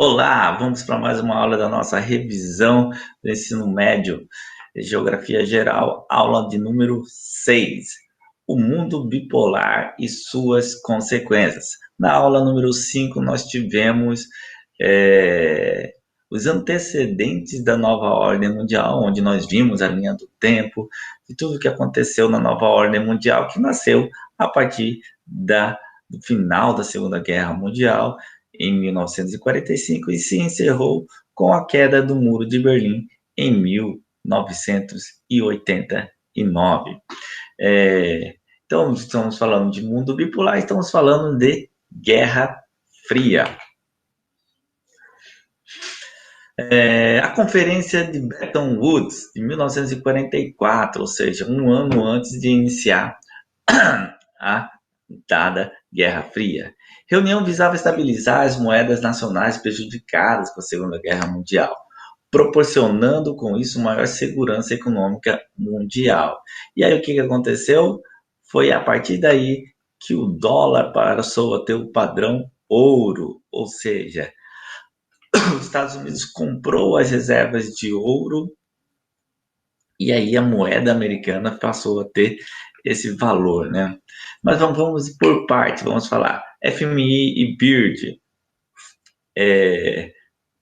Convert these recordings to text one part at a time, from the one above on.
Olá, vamos para mais uma aula da nossa revisão do ensino médio, Geografia Geral, aula de número 6. O mundo bipolar e suas consequências. Na aula número 5, nós tivemos eh, os antecedentes da nova ordem mundial, onde nós vimos a linha do tempo de tudo o que aconteceu na nova ordem mundial, que nasceu a partir do final da Segunda Guerra Mundial em 1945 e se encerrou com a queda do Muro de Berlim em 1989. Então, estamos falando de mundo bipolar, estamos falando de Guerra Fria. A Conferência de Bretton Woods, de 1944, ou seja, um ano antes de iniciar a dada Guerra Fria. Reunião visava estabilizar as moedas nacionais prejudicadas com a Segunda Guerra Mundial, proporcionando com isso maior segurança econômica mundial. E aí o que aconteceu? Foi a partir daí que o dólar passou a ter o padrão ouro, ou seja, os Estados Unidos comprou as reservas de ouro e aí a moeda americana passou a ter esse valor, né? Mas vamos por parte, vamos falar FMI e BIRD,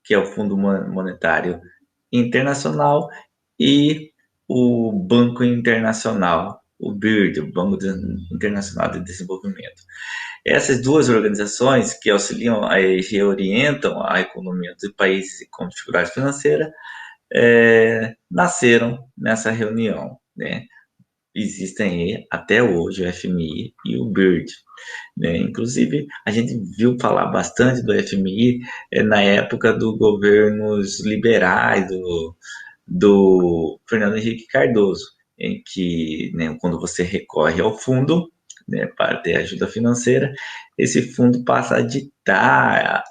que é o Fundo Monetário Internacional, e o Banco Internacional, o BIRD, o Banco Internacional de Desenvolvimento. Essas duas organizações que auxiliam e reorientam a economia dos países com dificuldade financeira nasceram nessa reunião, né? Existem até hoje o FMI e o BIRD, né? Inclusive, a gente viu falar bastante do FMI na época dos governos liberais do Fernando Henrique Cardoso, em que, né, quando você recorre ao fundo, né, para ter ajuda financeira, esse fundo passa a ditar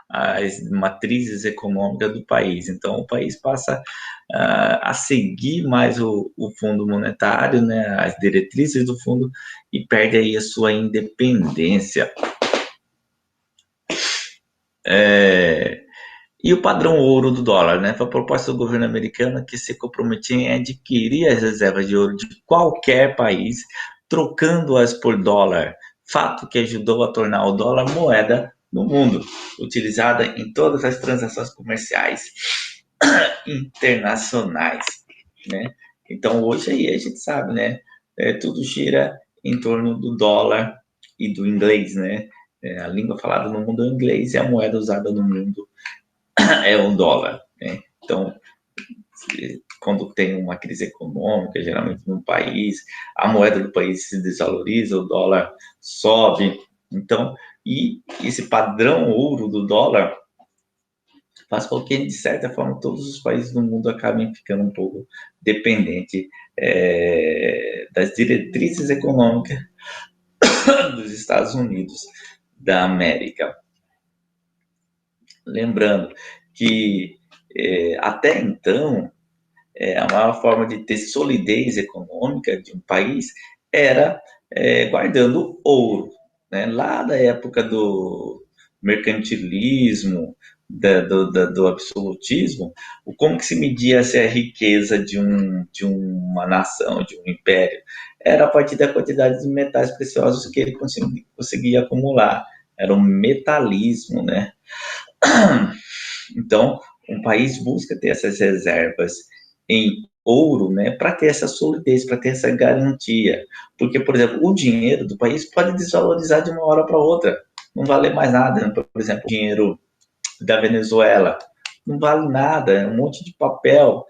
as matrizes econômicas do país. Então, o país passa a seguir mais o Fundo Monetário, né, as diretrizes do fundo, e perde aí a sua independência. E o padrão ouro do dólar, né? Foi a proposta do governo americano que se comprometia em adquirir as reservas de ouro de qualquer país, trocando-as por dólar, fato que ajudou a tornar o dólar moeda no mundo, utilizada em todas as transações comerciais internacionais, né? Então hoje aí a gente sabe, né? Tudo gira em torno do dólar e do inglês, né? A língua falada no mundo é o inglês e a moeda usada no mundo é o dólar, né? Então, quando tem uma crise econômica, geralmente num país, a moeda do país se desvaloriza, o dólar sobe. Então, e esse padrão ouro do dólar faz com que, de certa forma, todos os países do mundo acabem ficando um pouco dependentes das diretrizes econômicas dos Estados Unidos da América. Lembrando que até então a maior forma de ter solidez econômica de um país era guardando ouro, né? Lá da época do mercantilismo, do absolutismo, como que se media a riqueza de uma nação, de um império? Era a partir da quantidade de metais preciosos que ele conseguia acumular. Era um metalismo, né? Então, um país busca ter essas reservas em ouro, né, para ter essa solidez, para ter essa garantia. Porque, por exemplo, o dinheiro do país pode desvalorizar de uma hora para outra, não vale mais nada. Né? Por exemplo, o dinheiro da Venezuela não vale nada, é um monte de papel.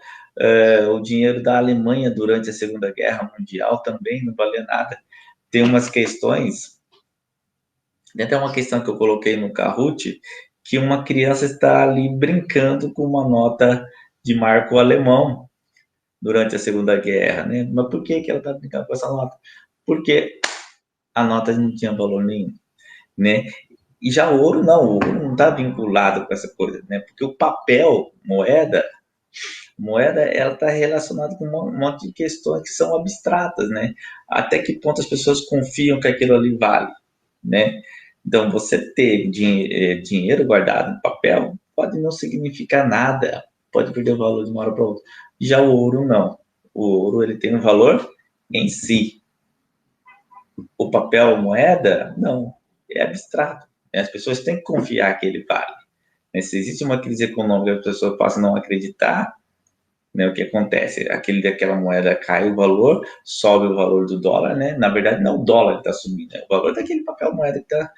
O dinheiro da Alemanha durante a Segunda Guerra Mundial também não valia nada. Tem umas questões, tem até uma questão que eu coloquei no Kahoot, que uma criança está ali brincando com uma nota de marco alemão durante a Segunda Guerra, né? Mas por que ela está brincando com essa nota? Porque a nota não tinha valor nenhum, né? E já o ouro não está vinculado com essa coisa, né? Porque o papel, moeda ela está relacionada com um monte de questões que são abstratas, né? Até que ponto as pessoas confiam que aquilo ali vale, né? Então, você ter dinheiro guardado em papel pode não significar nada, pode perder o valor de uma hora para outra. Já o ouro, não. O ouro, ele tem um valor em si. O papel, moeda, não. É abstrato. As pessoas têm que confiar que ele vale. Se existe uma crise econômica, as pessoas passam a não acreditar, né, o que acontece? Daquela moeda cai o valor, sobe o valor do dólar, né? Na verdade, não é o dólar que está subindo, é o valor daquele papel moeda que está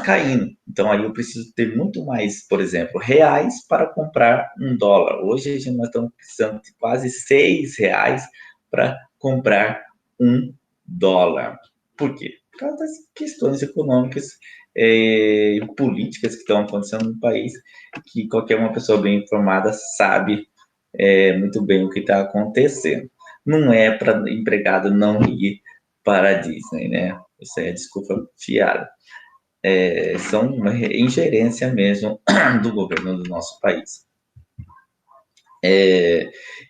caindo. Então, aí eu preciso ter muito mais, por exemplo, reais para comprar um dólar. Hoje, nós estamos precisando de quase R$ 6 para comprar um dólar. Por quê? Por causa das questões econômicas e políticas que estão acontecendo no país, que qualquer uma pessoa bem informada sabe muito bem o que está acontecendo. Não é para empregado não ir para a Disney, né? Isso aí é desculpa fiada. São uma ingerência mesmo do governo do nosso país.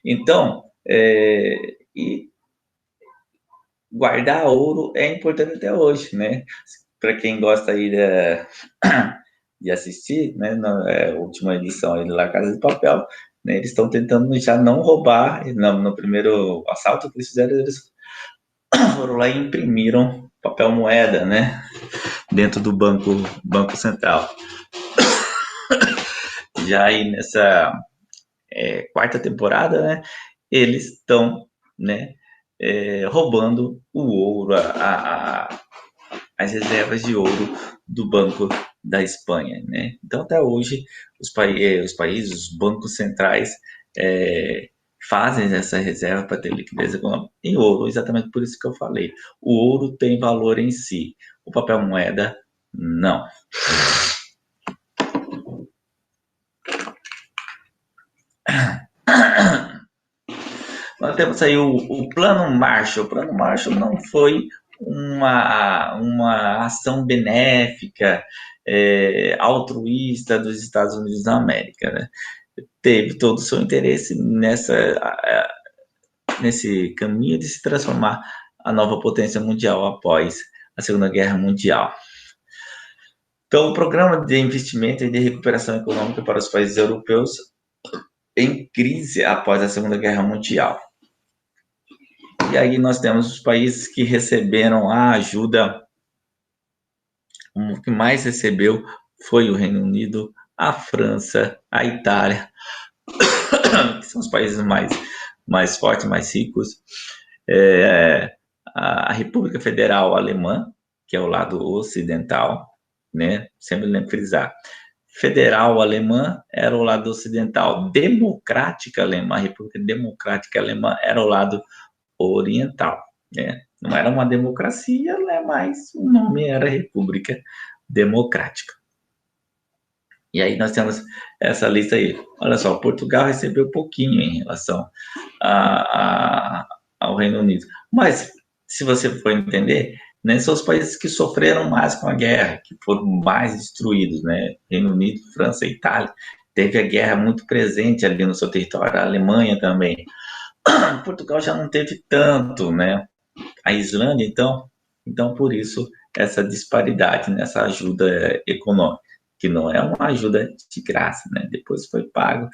Então, e guardar ouro é importante até hoje, né? Para quem gosta aí de assistir, né, na última edição aí de La Casa de Papel, né, eles estão tentando já não roubar. No primeiro assalto que eles fizeram, eles foram lá e imprimiram papel moeda, né, dentro do banco central. Já aí nessa quarta temporada, né, eles estão, né, roubando o ouro, as reservas de ouro do Banco da Espanha, né? Então, até hoje, os países, os bancos centrais fazem essa reserva para ter liquidez econômica em ouro, exatamente por isso que eu falei. O ouro tem valor em si, o papel moeda, não. Nós temos aí o Plano Marshall. O Plano Marshall não foi uma ação benéfica, altruísta dos Estados Unidos da América, né? Teve todo o seu interesse nesse caminho de se transformar a nova potência mundial após a Segunda Guerra Mundial. Então, o Programa de Investimento e de Recuperação Econômica para os Países Europeus em crise após a Segunda Guerra Mundial. E aí nós temos os países que receberam a ajuda, o que mais recebeu foi o Reino Unido, a França, a Itália, que são os países mais fortes, mais ricos, a República Federal Alemã, que é o lado ocidental, né? Sempre lembro frisar. Federal Alemã era o lado ocidental, Democrática Alemã, a República Democrática Alemã era o lado oriental, né? Não era uma democracia, né? Mas o nome era República Democrática. E aí nós temos essa lista aí. Olha só, Portugal recebeu pouquinho em relação ao Reino Unido. Mas, se você for entender, né, são os países que sofreram mais com a guerra, que foram mais destruídos, né? Reino Unido, França, Itália. Teve a guerra muito presente ali no seu território, a Alemanha também. Portugal já não teve tanto, né? A Islândia, então por isso essa disparidade nessa ajuda econômica, que não é uma ajuda de graça, né? Depois foi pago.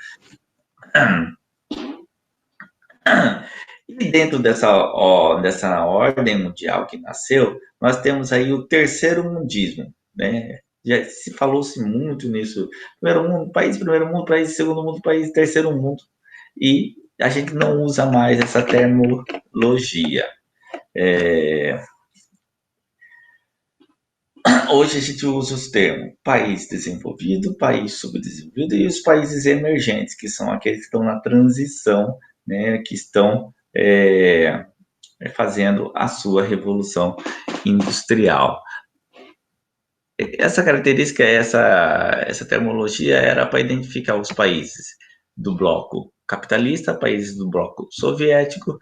E dentro dessa ordem mundial que nasceu, nós temos aí o terceiro mundismo, né? Já se falou-se muito nisso. Primeiro mundo, país, segundo mundo, país, terceiro mundo. E a gente não usa mais essa terminologia. Hoje a gente usa os termos país desenvolvido, país subdesenvolvido e os países emergentes, que são aqueles que estão na transição, né, que estão fazendo a sua revolução industrial. Essa característica, essa terminologia era para identificar os países do bloco capitalista, países do bloco soviético,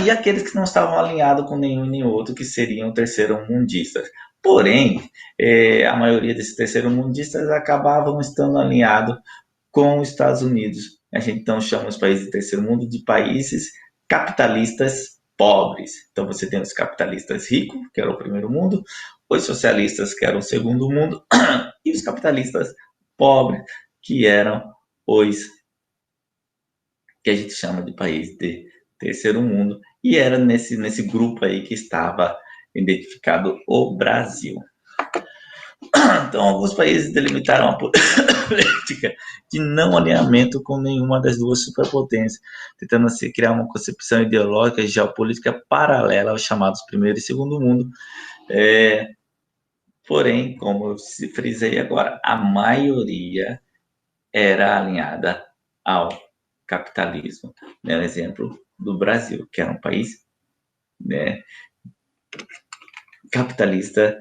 e aqueles que não estavam alinhados com nenhum nem outro, que seriam terceiro-mundistas. Porém, a maioria desses terceiro-mundistas acabavam estando alinhados com os Estados Unidos. A gente então chama os países de terceiro mundo de países capitalistas pobres. Então você tem os capitalistas ricos, que era o primeiro mundo, os socialistas, que eram o segundo mundo, e os capitalistas pobres, que eram os que a gente chama de país de terceiro mundo, e era nesse grupo aí que estava identificado o Brasil. Então, alguns países delimitaram a política de não alinhamento com nenhuma das duas superpotências, tentando se criar uma concepção ideológica e geopolítica paralela aos chamados primeiro e segundo mundo. Porém, como eu frisei agora, a maioria era alinhada ao capitalismo. Né? O exemplo do Brasil, que era um país, né, capitalista,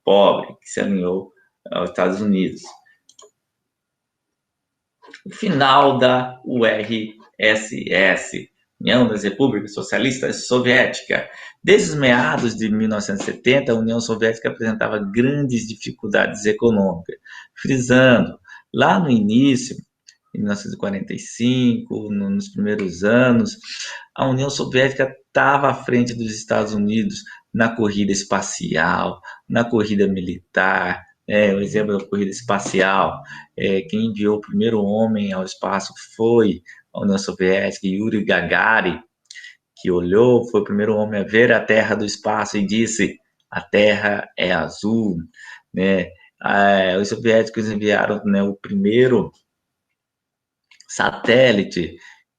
pobre, que se alinhou aos Estados Unidos. O final da URSS, União das Repúblicas Socialistas Soviéticas. Desde os meados de 1970, a União Soviética apresentava grandes dificuldades econômicas, frisando, lá no início, em 1945, nos primeiros anos, a União Soviética estava à frente dos Estados Unidos na corrida espacial, na corrida militar. O exemplo da corrida espacial, quem enviou o primeiro homem ao espaço foi a União Soviética, Yuri Gagarin, que olhou, foi o primeiro homem a ver a Terra do espaço e disse: a Terra é azul. Né? Os soviéticos enviaram, né, o primeiro satélite,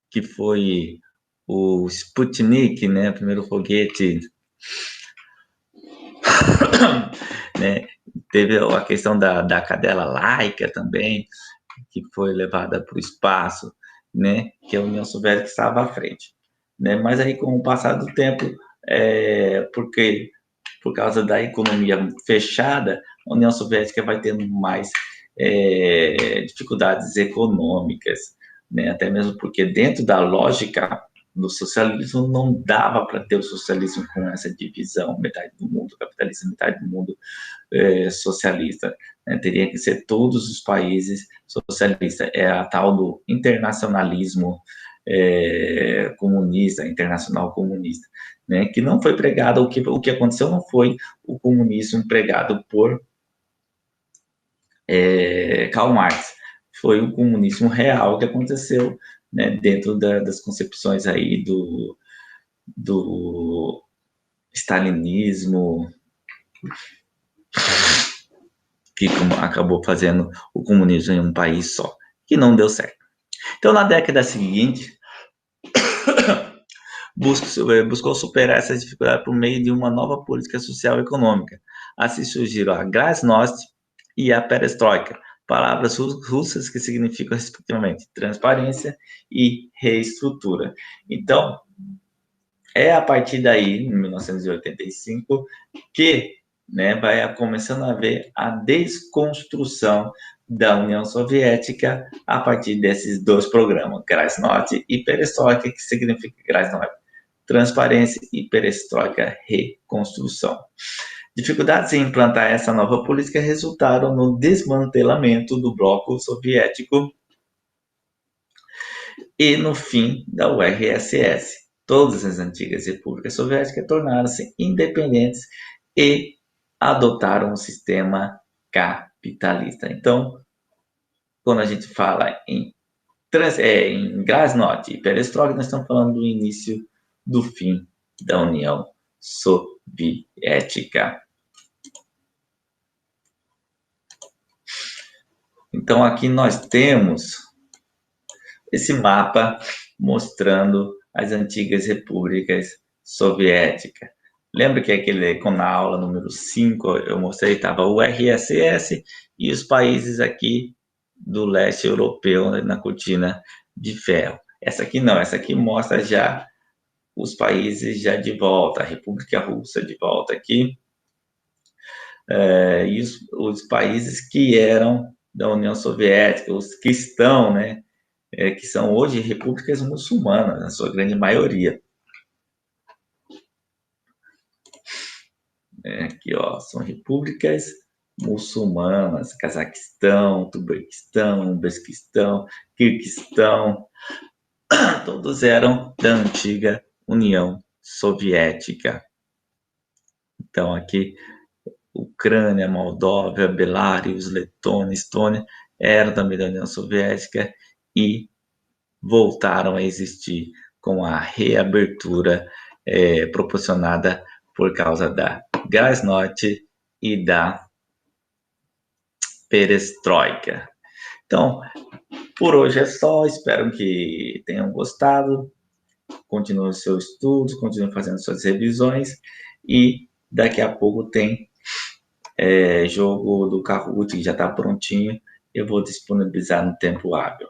que foi o Sputnik, né, o primeiro foguete, né, teve a questão da cadela Laika também, que foi levada para o espaço, né, que a União Soviética estava à frente. Né, mas aí, com o passar do tempo, porque por causa da economia fechada, a União Soviética vai tendo mais dificuldades econômicas, né? Até mesmo porque dentro da lógica do socialismo não dava para ter o socialismo com essa divisão, metade do mundo capitalista, metade do mundo socialista, né? Teria que ser todos os países socialistas, é a tal do internacionalismo comunista, internacional comunista, né? Que não foi pregado, o que aconteceu não foi o comunismo pregado por Karl Marx, foi o comunismo real que aconteceu, né, dentro das concepções aí do stalinismo, que acabou fazendo o comunismo em um país só, que não deu certo. Então, na década seguinte, buscou superar essas dificuldades por meio de uma nova política social e econômica. Assim surgiram a Glasnost e a Perestroika, palavras russas que significam, respectivamente, transparência e reestrutura. Então, é a partir daí, em 1985, que, né, vai começando a haver a desconstrução da União Soviética a partir desses dois programas, Glasnost e Perestroika, que significa Glasnost, transparência, e Perestroika, reconstrução. Dificuldades em implantar essa nova política resultaram no desmantelamento do bloco soviético e no fim da URSS. Todas as antigas repúblicas soviéticas tornaram-se independentes e adotaram um sistema capitalista. Então, quando a gente fala em Glasnost e Perestroika, nós estamos falando do início do fim da União Soviética. Então, aqui nós temos esse mapa mostrando as antigas repúblicas soviéticas. Lembra que na aula número 5 eu mostrei que estava o URSS e os países aqui do leste europeu, né, na cortina de ferro. Essa aqui não, essa aqui mostra já os países já de volta, a República Russa de volta aqui, e os países que eram da União Soviética, os que estão, né, que são hoje repúblicas muçulmanas, na sua grande maioria. Aqui, ó, são repúblicas muçulmanas, Cazaquistão, Turbequistão, Uzbequistão, Quirguistão, todos eram da antiga União Soviética. Então, aqui Ucrânia, Moldóvia, Belarus, Letônia, Estônia, eram também da União Soviética e voltaram a existir com a reabertura proporcionada por causa da Glasnost e da Perestroika. Então, por hoje é só, espero que tenham gostado, continuem seus estudos, continuem fazendo suas revisões e daqui a pouco tem jogo do Kahoot que já está prontinho, eu vou disponibilizar no tempo hábil.